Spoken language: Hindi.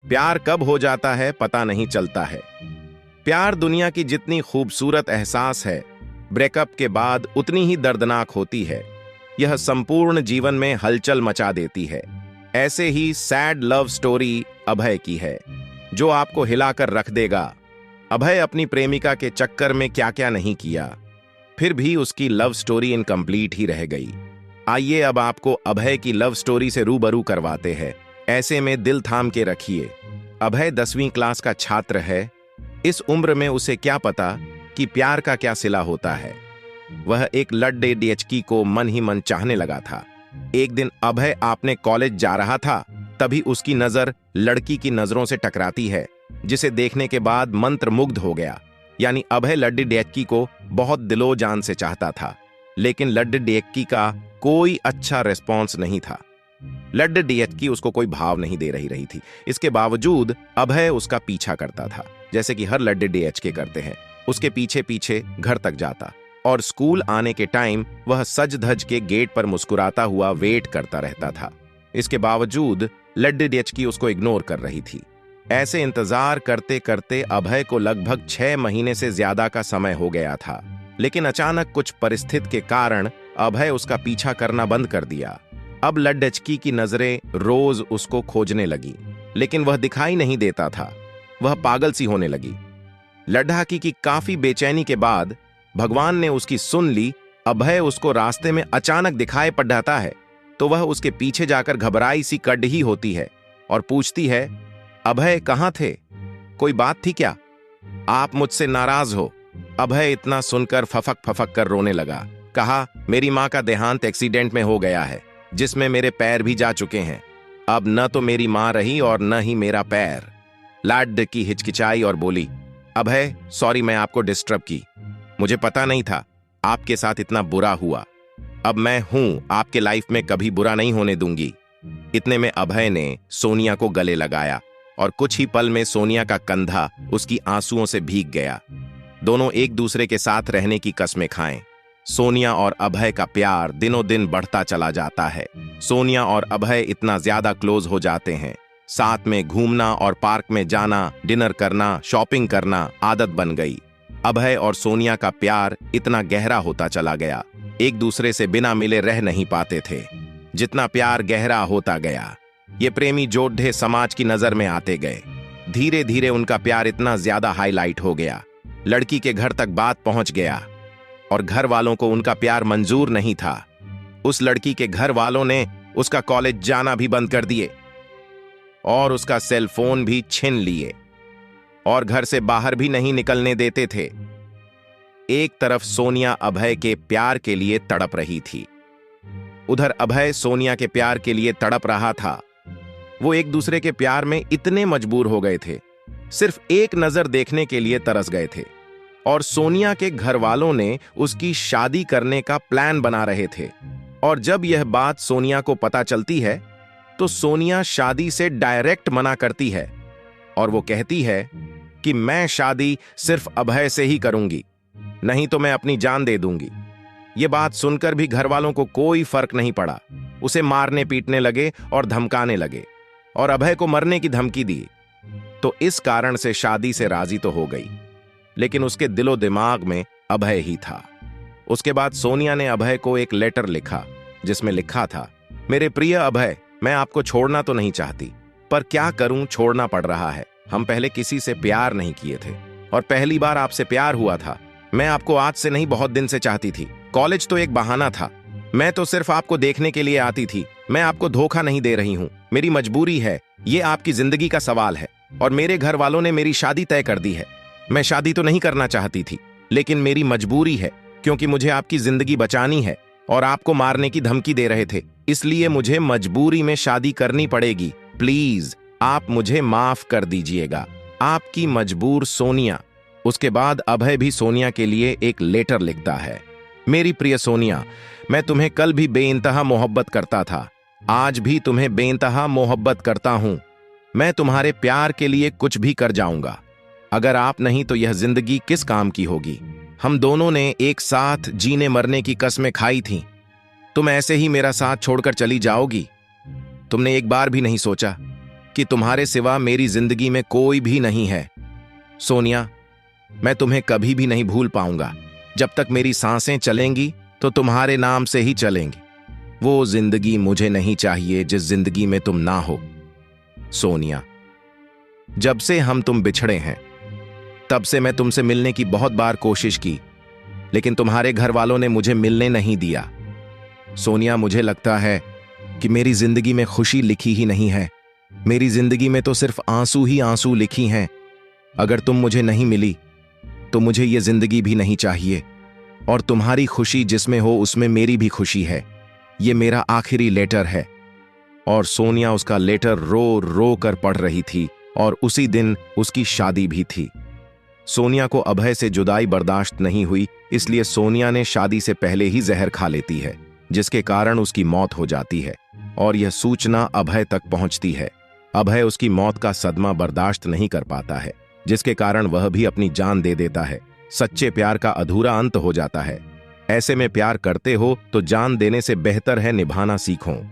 प्यार कब हो जाता है पता नहीं चलता है। प्यार दुनिया की जितनी खूबसूरत एहसास है, ब्रेकअप के बाद उतनी ही दर्दनाक होती है। यह संपूर्ण जीवन में हलचल मचा देती है। ऐसे ही सैड लव स्टोरी अभय की है, जो आपको हिलाकर रख देगा। अभय अपनी प्रेमिका के चक्कर में क्या क्या नहीं किया, फिर भी उसकी लव स्टोरी इनकम्प्लीट ही रह गई। आइए अब आपको अभय की लव स्टोरी से रूबरू करवाते हैं। ऐसे में दिल थाम के रखिए। अभय 10वीं क्लास का छात्र है। इस उम्र में उसे क्या पता कि प्यार का क्या सिला होता है। वह एक लड्डे डीएचकी को मन ही मन चाहने लगा था। एक दिन अभय अपने कॉलेज जा रहा था, तभी उसकी नजर लड़की की नजरों से टकराती है, जिसे देखने के बाद मंत्रमुग्ध हो गया। यानी अभय लड्डे डीएचकी को बहुत दिलो जान से चाहता था, लेकिन लड्डे डीएचकी का कोई अच्छा रिस्पॉन्स नहीं था। लड्डे डीएचकी उसको कोई भाव नहीं दे रही थी। इसके बावजूद अभय उसका पीछा करता था, जैसे कि हर लड्डे डीएचके करते हैं। उसके पीछे पीछे घर तक जाता और स्कूल आने के टाइम वह सज धज के गेट पर मुस्कुराता हुआ वेट करता रहता था। इसके बावजूद लड्डे डीएचकी उसको इग्नोर कर रही थी। ऐसे इंतजार करते करते अभय को लगभग 6 महीने से ज्यादा का समय हो गया था। लेकिन अचानक कुछ परिस्थिति के कारण अभय उसका पीछा करना बंद कर दिया। अब लड्डचकी की नजरें रोज उसको खोजने लगी, लेकिन वह दिखाई नहीं देता था। वह पागल सी होने लगी। लड्ढाकी की काफी बेचैनी के बाद भगवान ने उसकी सुन ली। अभय उसको रास्ते में अचानक दिखाई पड़ जाता है, तो वह उसके पीछे जाकर घबराई सी कड़ ही होती है और पूछती है, अभय कहाँ थे? कोई बात थी क्या? आप मुझसे नाराज हो? अभय इतना सुनकर फफक फफक कर रोने लगा। कहा, मेरी माँ का देहांत एक्सीडेंट में हो गया है, जिसमें मेरे पैर भी जा चुके हैं। अब न तो मेरी माँ रही और न ही मेरा पैर। लड्डकी हिचकिचाई और बोली, अभय सॉरी, मैं आपको डिस्टर्ब की। मुझे पता नहीं था आपके साथ इतना बुरा हुआ। अब मैं हूं आपके लाइफ में कभी बुरा नहीं होने दूंगी। इतने में अभय ने सोनिया को गले लगाया और कुछ ही पल में सोनिया का कंधा उसकी आंसुओं से भीग गया। दोनों एक दूसरे के साथ रहने की कस्में खाएं। सोनिया और अभय का प्यार दिनों दिन बढ़ता चला जाता है। सोनिया और अभय इतना ज्यादा क्लोज हो जाते हैं, साथ में घूमना और पार्क में जाना, डिनर करना, शॉपिंग करना आदत बन गई। अभय और सोनिया का प्यार इतना गहरा होता चला गया, एक दूसरे से बिना मिले रह नहीं पाते थे। जितना प्यार गहरा होता गया, ये प्रेमी जोड़े समाज की नजर में आते गए। धीरे धीरे उनका प्यार इतना ज्यादा हाईलाइट हो गया, लड़की के घर तक बात पहुंच गया और घर वालों को उनका प्यार मंजूर नहीं था। उस लड़की के घर वालों ने उसका कॉलेज जाना भी बंद कर दिए और उसका सेल फोन भी छीन लिए और घर से बाहर भी नहीं निकलने देते थे। एक तरफ सोनिया अभय के प्यार के लिए तड़प रही थी, उधर अभय सोनिया के प्यार के लिए तड़प रहा था। वो एक दूसरे के प्यार में इतने मजबूर हो गए थे, सिर्फ एक नजर देखने के लिए तरस गए थे। और सोनिया के घर वालों ने उसकी शादी करने का प्लान बना रहे थे। और जब यह बात सोनिया को पता चलती है, तो सोनिया शादी से डायरेक्ट मना करती है और वो कहती है कि मैं शादी सिर्फ अभय से ही करूंगी, नहीं तो मैं अपनी जान दे दूंगी। ये बात सुनकर भी घर वालों को कोई फर्क नहीं पड़ा। उसे मारने पीटने लगे और धमकाने लगे और अभय को मरने की धमकी दी। तो इस कारण से शादी से राजी तो हो गई, लेकिन उसके दिलो दिमाग में अभय ही था। उसके बाद सोनिया ने अभय को एक लेटर लिखा, जिसमें लिखा था, मेरे प्रिय अभय, मैं आपको छोड़ना तो नहीं चाहती, पर क्या करूं, छोड़ना पड़ रहा है। हम पहले किसी से प्यार नहीं किए थे और पहली बार आपसे प्यार हुआ था। मैं आपको आज से नहीं, बहुत दिन से चाहती थी। कॉलेज तो एक बहाना था, मैं तो सिर्फ आपको देखने के लिए आती थी। मैं आपको धोखा नहीं दे रही हूं, मेरी मजबूरी है। ये आपकी जिंदगी का सवाल है और मेरे घर वालों ने मेरी शादी तय कर दी है। मैं शादी तो नहीं करना चाहती थी, लेकिन मेरी मजबूरी है, क्योंकि मुझे आपकी जिंदगी बचानी है और आपको मारने की धमकी दे रहे थे, इसलिए मुझे मजबूरी में शादी करनी पड़ेगी। प्लीज आप मुझे माफ कर दीजिएगा। आपकी मजबूर सोनिया। उसके बाद अभय भी सोनिया के लिए एक लेटर लिखता है, मेरी प्रिय सोनिया, मैं तुम्हें कल भी बेइंतहा मोहब्बत करता था, आज भी तुम्हें बेइंतहा मोहब्बत करता हूं। मैं तुम्हारे प्यार के लिए कुछ भी कर जाऊंगा। अगर आप नहीं तो यह जिंदगी किस काम की होगी। हम दोनों ने एक साथ जीने मरने की कस्में खाई थीं। तुम ऐसे ही मेरा साथ छोड़कर चली जाओगी? तुमने एक बार भी नहीं सोचा कि तुम्हारे सिवा मेरी जिंदगी में कोई भी नहीं है। सोनिया, मैं तुम्हें कभी भी नहीं भूल पाऊंगा। जब तक मेरी सांसें चलेंगी तो तुम्हारे नाम से ही चलेंगी। वो जिंदगी मुझे नहीं चाहिए जिस जिंदगी में तुम ना हो। सोनिया, जब से तुम बिछड़े हैं तब से मैं तुमसे मिलने की बहुत बार कोशिश की, लेकिन तुम्हारे घर वालों ने मुझे मिलने नहीं दिया। सोनिया, मुझे लगता है कि मेरी जिंदगी में खुशी लिखी ही नहीं है। मेरी जिंदगी में तो सिर्फ आंसू ही आंसू लिखी हैं। अगर तुम मुझे नहीं मिली तो मुझे ये जिंदगी भी नहीं चाहिए, और तुम्हारी खुशी जिसमें हो उसमें मेरी भी खुशी है। ये मेरा आखिरी लेटर है। और सोनिया उसका लेटर रो रो कर पढ़ रही थी, और उसी दिन उसकी शादी भी थी। सोनिया को अभय से जुदाई बर्दाश्त नहीं हुई, इसलिए सोनिया ने शादी से पहले ही जहर खा लेती है, जिसके कारण उसकी मौत हो जाती है। और यह सूचना अभय तक पहुंचती है। अभय उसकी मौत का सदमा बर्दाश्त नहीं कर पाता है, जिसके कारण वह भी अपनी जान दे देता है। सच्चे प्यार का अधूरा अंत हो जाता है। ऐसे में प्यार करते हो तो जान देने से बेहतर है निभाना सीखो।